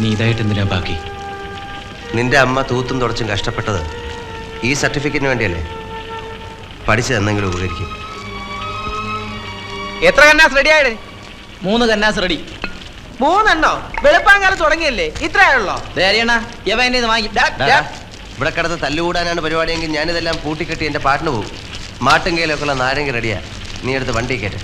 ഇനി ഇതായിട്ട് എന്തിനാ ബാക്കി? നിന്റെ അമ്മ തൂത്തും തുടച്ചും കഷ്ടപ്പെട്ടത് ഈ സർട്ടിഫിക്കറ്റിന് വേണ്ടിയല്ലേ? പഠിച്ചു തന്നെങ്കിലും ഉപകരിക്കും. എത്ര കന്നാസ് റെഡി ആയത്? 3 കന്നാസ് റെഡി. 3 വെളുപ്പാങ്കാലം തുടങ്ങിയല്ലേ? ഇത്രയാണല്ലോ. ഇവിടെ കിടന്ന് തല്ലുകൂടാനാണ് പരിപാടിയെങ്കിൽ ഞാനിതെല്ലാം പൂട്ടിക്കെട്ടി എൻ്റെ പാട്ടിന് പോകും. മാട്ടുങ്കയിലൊക്കെ ഉള്ള നാരങ്ങ റെഡിയാ. നീ എടുത്ത് വണ്ടി കയറ്റ.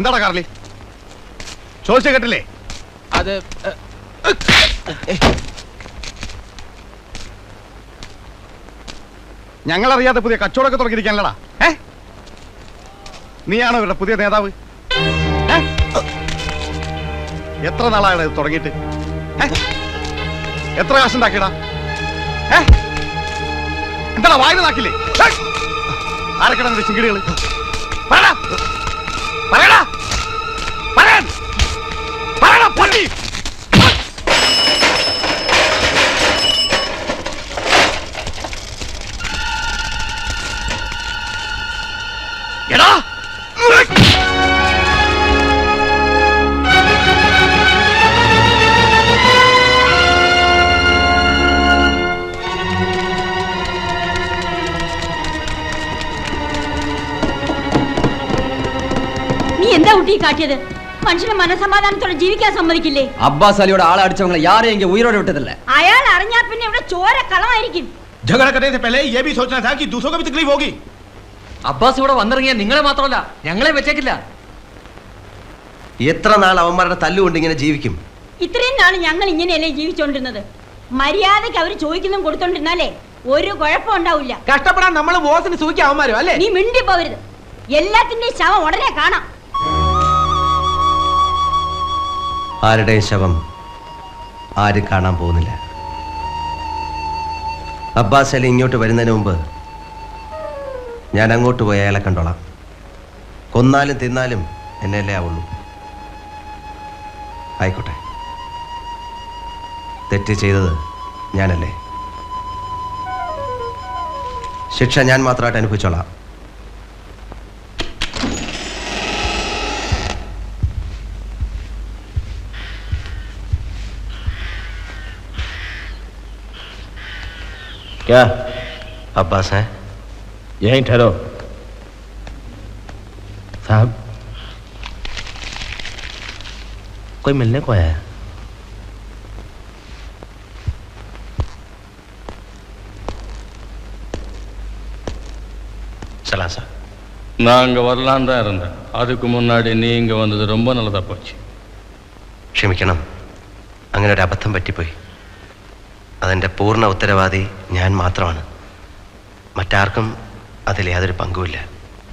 എന്താടാ കാർലി, ചോദിച്ച കേട്ടില്ലേ? അത് ഞങ്ങളറിയാതെ പുതിയ കച്ചവടമൊക്കെ തുടങ്ങിയിരിക്കാനല്ലടാ. നീയാണോ ഇവരുടെ പുതിയ നേതാവ്? എത്ര നാളാണ് ഇത് തുടങ്ങിയിട്ട്? എത്ര കാശുണ്ടാക്കിയടാ? എന്താടാ വായന നാക്കില്ലേ? ആരൊക്കെയാണ് ചിങ്കിടികള്? പറയടാ, പറയടാ, പറയാൻ പറയടാ പള്ളി. എടാ എന്താ ഊട്ടി കാട്ടിയത്? മനുഷ്യനെ മനസമാധാനത്തോടെ ജീവിക്കാൻ സമ്മതിക്കില്ലേ? അബ്ബാസ് അലിയോട് ആളെ അടിച്ചവങ്ങളെ യാരെയെങ്കിൽ ഉയരോടെ വിട്ടതല്ലേ? അയാൾ അറിഞ്ഞാൽ പിന്നെ ഇവിടെ ചോര കളമായിരിക്കും. അബ്ബാസ് ഇവിടെ വന്നിറങ്ങിയ നിങ്ങളെ മാത്രമല്ല ഞങ്ങളെ വെച്ചേക്കില്ല. എത്ര നാൾ അവന്മാരുടെ തല്ലുകൊണ്ട് ഇങ്ങനെ ജീവിക്കും? ഇത്രയും നാൾ ഞങ്ങൾ ഇങ്ങനെയല്ലേ ജീവിച്ചോണ്ടിരുന്നത്? മര്യാദക്ക് അവർ ചോദിക്കുന്നതും കൊടുത്തോണ്ടിരുന്നാലേ ഒരു കുഴപ്പം ഉണ്ടാവില്ല. കഷ്ടപ്പെടാൻ നമ്മൾ ബോസിന് സൂക്ഷിക്കാവന്മാരോ അല്ലേ? നീ മിണ്ടി പോവരുത്. എല്ലാത്തിന്റെയും ശവം ഉടനെ കാണാം. ആരുടെയും ശവം ആരും കാണാൻ പോകുന്നില്ല. അബ്ബാസ് അലി ഇങ്ങോട്ട് വരുന്നതിന് മുമ്പ് ഞാൻ അങ്ങോട്ട് പോയി അയാളെ കണ്ടോളാം. കൊന്നാലും തിന്നാലും എന്നെയല്ലേ ആവുള്ളൂ. ആയിക്കോട്ടെ, തെറ്റ് ചെയ്തത് ഞാനല്ലേ. ശിക്ഷ ഞാൻ മാത്രമായിട്ട് അനുഭവിച്ചോളാം. क्या अब्बास है? यहीं ठहरो साहब, कोई मिलने को आया है? चला सा நான் அங்கே வரலான் தான் இருந்தேன். அதுக்கு முன்னாடி நீ இங்கே வந்தது ரொம்ப நல்லதாக போச்சு. ക്ഷമിക്കണം, അങ്ങനെ ഒരു അബദ്ധം പറ്റിപ്പോയി. അതിൻ്റെ പൂർണ്ണ ഉത്തരവാദി ഞാൻ മാത്രമാണ്. മറ്റാർക്കും അതിൽ യാതൊരു പങ്കുമില്ല.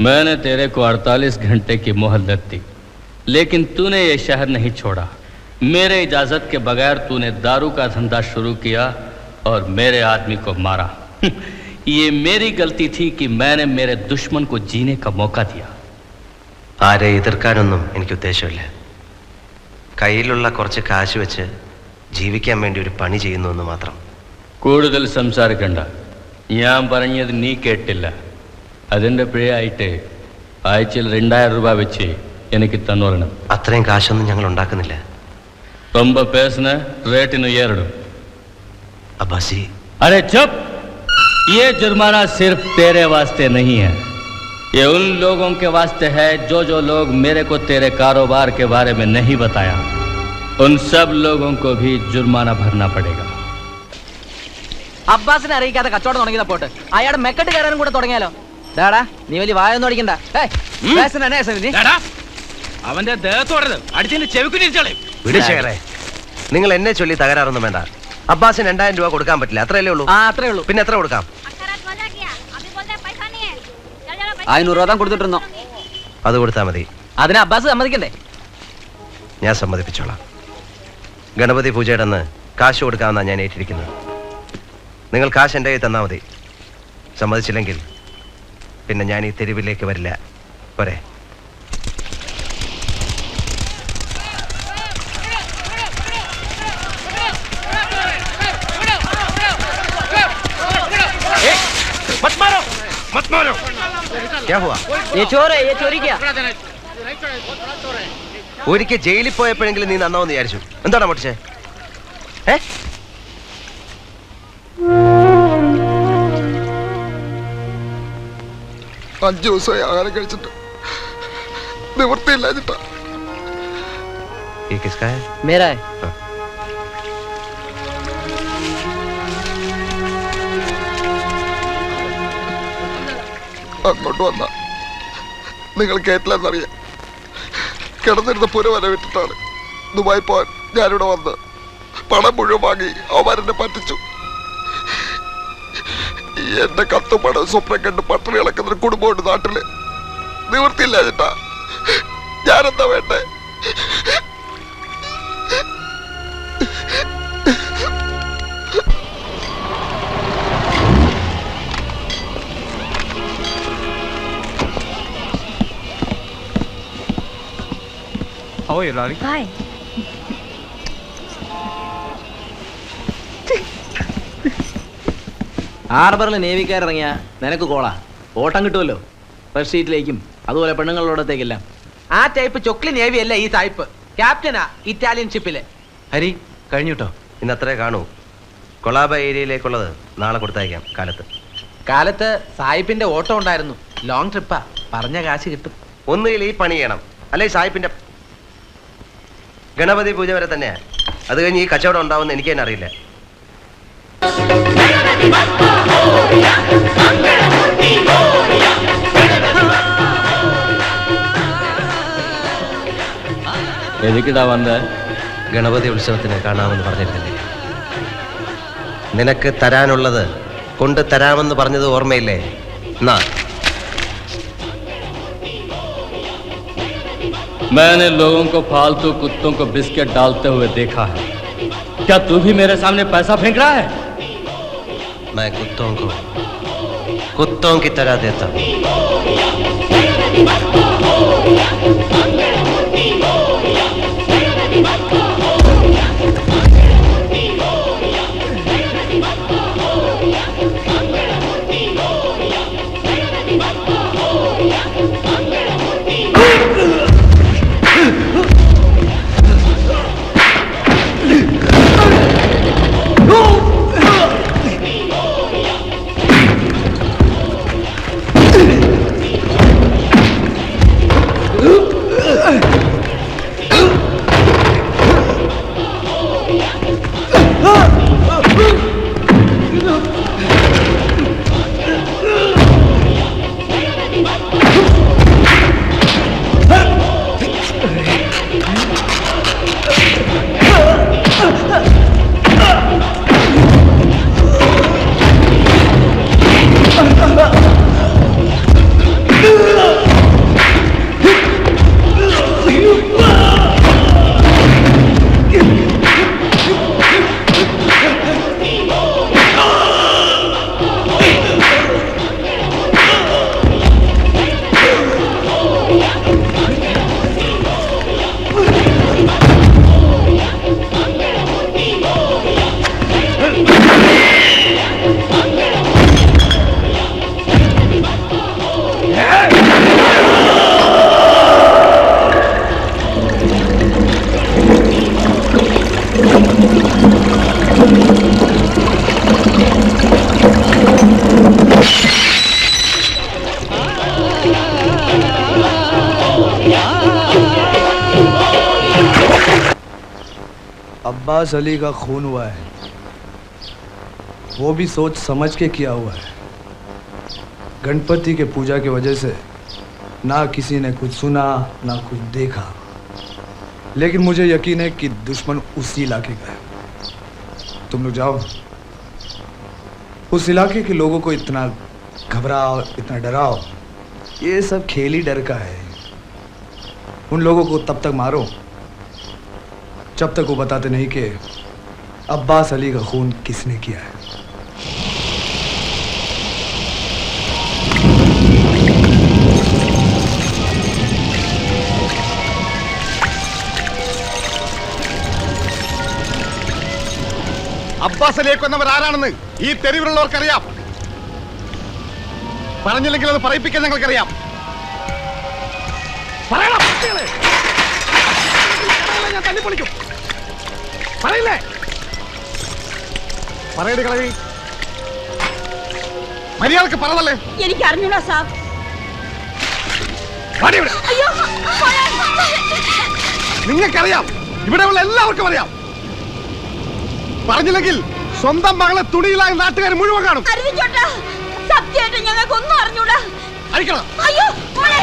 मैंने तेरे को 48 घंटे की मोहलत दी, लेकिन तूने ये शहर नहीं छोड़ा. मेरे इजाज़त के बगैर तूने दारू का धंधा शुरू किया और मेरे आदमी को मारा. ये मेरी गलती थी कि मैंने मेरे दुश्मन को जीने का मौका दिया. ആരെ എതിർക്കാനൊന്നും എനിക്ക് ഉദ്ദേശമില്ല. കയ്യിലുള്ള കുറച്ച് കാശ് വെച്ച് ജീവിക്കാൻ വേണ്ടി ഒരു പണി ചെയ്യുന്നു എന്ന് മാത്രം. കൂടുതൽ സംസാരിക്കണ്ട. ഞാൻ പറഞ്ഞത് നീ കേട്ടില്ല. അതിൻ്റെ പിഴയായിട്ട് ആഴ്ചയിൽ 2000 രൂപ വെച്ച് എനിക്ക് തന്നോളണം. അത്രയും കാശൊന്നും ഞങ്ങൾ ഉണ്ടാക്കുന്നില്ല. ரொம்ப பேசுன ரேட்டிന് ஏறிடும். അബ്ബാസി, अरे चुप. ये जुर्माना सिर्फ तेरे वास्ते नहीं है, ये उन लोगों के वास्ते है जो लोग मेरे को तेरे कारोबार के बारे में नहीं बताया. उन सब लोगों को भी जुर्माना भरना पड़ेगा. അബ്ബാസിനെ അറിയിക്കാതെ കച്ചവടം തുടങ്ങിയതാ പോട്ട്. അയാളുടെ മെക്കെട്ട് കയറാനും കൂടെ തുടങ്ങിയാലോ? ഡാടാ, നീ വലിയ വായൊന്നും അടിക്കണ്ട. അവന്റെ ദേഹത്തോടരുത്, അടിച്ചതിന്റെ ചെവിക്കുനിരിച്ചോളയും. വിടുശേഖരേ, നിങ്ങൾ എന്നെ ചൊല്ലി തകരാറൊന്നും വേണ്ട. അബ്ബാസിന് 2000 രൂപ കൊടുക്കാൻ പറ്റില്ല, അത്രയല്ലേ ഉള്ളൂ. അത്രേ ഉള്ളൂ. പിന്നെ എത്ര കൊടുക്കാം? 500 രൂപ താൻ കൊടുത്തിട്ടുണ്ടോ? അത് കൊടുത്താൽ മതി. അതിന് അബ്ബാസ് സമ്മതിക്കണ്ടേ? ഞാൻ സമ്മതിപ്പിച്ചോളാം. ഗണപതി പൂജയുടെ അന്ന് കാശ് കൊടുക്കാമെന്നാണ് ഞാൻ ഏറ്റിരിക്കുന്നത്. നിങ്ങൾ കാശ് എൻ്റെ കയ്യിൽ തന്നാൽ മതി. സമ്മതിച്ചില്ലെങ്കിൽ പിന്നെ ഞാൻ ഈ തെരുവിലേക്ക് വരില്ല. പോരെ? ക്യാ ഹുവാ? ഒരിക്കൽ ജയിലിൽ പോയപ്പോഴെങ്കിലും നീ നന്നാവെന്ന് വിചാരിച്ചു. എന്താണ് പൊട്ടിച്ചേ? 5 ദിവസമായി ആഹാരം കഴിച്ചിട്ട് നിവൃത്തിയില്ലാഞ്ഞിട്ടാ. ये किसका है? मेरा है. हाँ. അങ്ങോട്ട് വന്ന നിങ്ങൾ കേട്ടില്ലെന്നറിയാം. കിടന്നിരുന്ന പുര വരെ വിട്ടിട്ടാണ് ദുബായി പോവാൻ ഞാനിവിടെ വന്ന് പണം മുഴുവൻ വാങ്ങി അവരെന്നെ പറ്റിച്ചു. എന്റെ കത്തും പണം സ്വപ്നം കണ്ട് പട്ടിണി ഇളക്കുന്നൊരു കുടുംബമുണ്ട് നാട്ടില്. നിവൃത്തിയില്ല ചേട്ടാ. ഞാനെന്താ വേണ്ടേ? Hi. ഹാർബറിൽ നേവിക്കാരിറങ്ങിയ നിനക്ക് കോളാ. ഓട്ടം കിട്ടുമല്ലോ ഫസ്റ്റ് സീറ്റിലേക്കും അതുപോലെ പെണ്ണുങ്ങളോടത്തേക്കെല്ലാം. ആ ടൈപ്പ് ചൊക്ലി നേവി അല്ല ഈ ടൈപ്പ്. ക്യാപ്റ്റനാ ഇറ്റാലിയൻ ഷിപ്പില്. ഹരി കഴിഞ്ഞുട്ടോ. ഇന്ന് അത്രേ കാണൂ. കൊളാബ ഏരിയയിലേക്കുള്ളത് നാളെ കൊടുത്തയക്കാം. കാലത്ത് സായിപ്പിന്റെ ഓട്ടം ഉണ്ടായിരുന്നു. ലോങ് ട്രിപ്പാ. പറഞ്ഞ കാശ് കിട്ടും. ഒന്നുകിൽ ഈ പണി ചെയ്യണം, അല്ലെ സാഹിബിന്റെ ഗണപതി പൂജ വരെ തന്നെയാ. അത് കഴിഞ്ഞ് ഈ കച്ചവടം ഉണ്ടാവുമെന്ന് എനിക്ക് തന്നെ അറിയില്ല. ഗണപതി ഉത്സവത്തിന് കാണാമെന്ന് പറഞ്ഞിരുന്നില്ലേ? നിനക്ക് തരാനുള്ളത് കൊണ്ട് തരാമെന്ന് പറഞ്ഞത് ഓർമ്മയില്ലേ? എന്നാ मैंने लोगों को फालतू कुत्तों को बिस्किट डालते हुए देखा है. क्या तू भी मेरे सामने पैसा फेंक रहा है? मैं कुत्तों को कुत्तों की तरह देता हूँ. अब्बास अली का खून हुआ है, वो भी सोच समझ के किया हुआ है. गणपति के पूजा की वजह से ना किसी ने कुछ सुना ना कुछ देखा, लेकिन मुझे यकीन है कि दुश्मन उसी इलाके का है. तुम लोग जाओ, उस इलाके के लोगों को इतना घबराओ, इतना डराओ. ये सब खेल ही डर का है. उन लोगों को तब तक मारो जब तक वो बताते नहीं कि अब्बास अली का खून किसने किया है. അബ്ബാസ് അലിയെ കൊന്നവർ ആരാണെന്ന് ഈ തെരുവിലുള്ളവർക്കറിയാം. പറഞ്ഞില്ലെങ്കിൽ അത് പറയിപ്പിക്കാൻ ഞങ്ങൾക്കറിയാം. പറയണം, ഞാൻ തല്ലിപ്പൊളിക്കും. പറയില്ലേ? പറയടി കളവി, മര്യാദക്ക് പറഞ്ഞല്ലേ? എനിക്ക് അറിഞ്ഞൂടാ സാബ്. അയ്യോ, നിങ്ങൾക്കറിയാം, ഇവിടെയുള്ള എല്ലാവർക്കും അറിയാം. പറഞ്ഞില്ലെങ്കിൽ സ്വന്തം മകളെ തുണിയിലായി നാട്ടുകാർ മുഴുവൻ കാണും. സത്യമായിട്ട് ഞങ്ങൾക്കൊന്നും അറിഞ്ഞൂടാ. അഴിക്കണം. അയ്യോ മോളെ.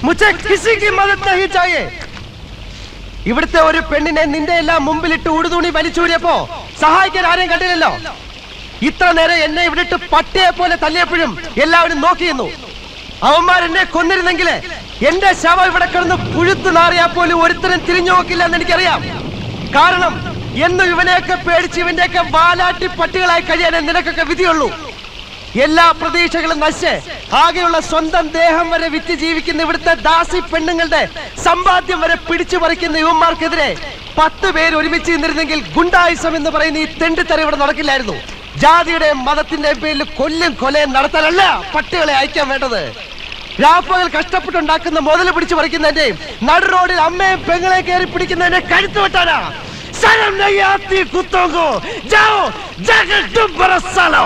മുझे किसी की मदद नहीं चाहिए. ഇവിടുത്തെ ഒരു പെണ്ണിനെ നിന്റെ എല്ലാം മുമ്പിലിട്ട് ഉടുതുണി വലിച്ചൂരിയപ്പോ സഹായിക്കാൻ ആരെയും കണ്ടില്ലല്ലോ. ഇത്ര നേരം എന്നെ ഇവിടിട്ട് പട്ടിയെ പോലെ തല്ലിയപ്പോഴും എല്ലാവരും നോക്കിയിരുന്നു. അവന്മാരെന്നെ കൊന്നിരുന്നെങ്കിൽ എന്റെ ശവം ഇവിടെ കിടന്ന് പുഴുത്തു നാറിയാ പോലും ഒരുത്തരും തിരിഞ്ഞു നോക്കില്ല എന്ന് എനിക്കറിയാം. കാരണം എന്നും ഇവനെയൊക്കെ പേടിച്ച് ഇവന്റെയൊക്കെ വാലാട്ടി പട്ടികളായി കഴിയാനേ നിനക്കൊക്കെ വിധിയുള്ളൂ. എല്ലാ പ്രതീക്ഷകളും നശിച്ച് ആകെയുള്ള സ്വന്തം ദേഹം വരെ വിറ്റ് ജീവിക്കുന്ന ഇവിടുത്തെ ദാസി പെണ്ണുങ്ങളുടെ സമ്പാദ്യം വരെ പിടിച്ചു പറിക്കുന്ന യുവന്മാർക്കെതിരെ 10 പേര് ഒരുമിച്ച് നിന്നിരുന്നെങ്കിൽ ഗുണ്ടായുസം എന്ന് പറയുന്ന ഈ തെണ്ടിത്തര ഇവിടെ നടക്കില്ലായിരുന്നു. ജാതിയുടെ മതത്തിന്റെ പേരിൽ കൊലയും നടത്താനല്ല പട്ടികളെ അയക്കാൻ വേണ്ടത്. രാപ്പകൽ കഷ്ടപ്പെട്ടുണ്ടാക്കുന്ന മുതൽ പിടിച്ചു പറിക്കുന്നതിന്റെയും നടു റോഡിൽ അമ്മയും പെങ്ങളെ കയറി പിടിക്കുന്നതിന്റെ കഴുത്ത് വെട്ടാനാ. ശരം നഹീ ആത്തി കുത്തോങ്കോ ജാओ जाकर तुम बरस सालो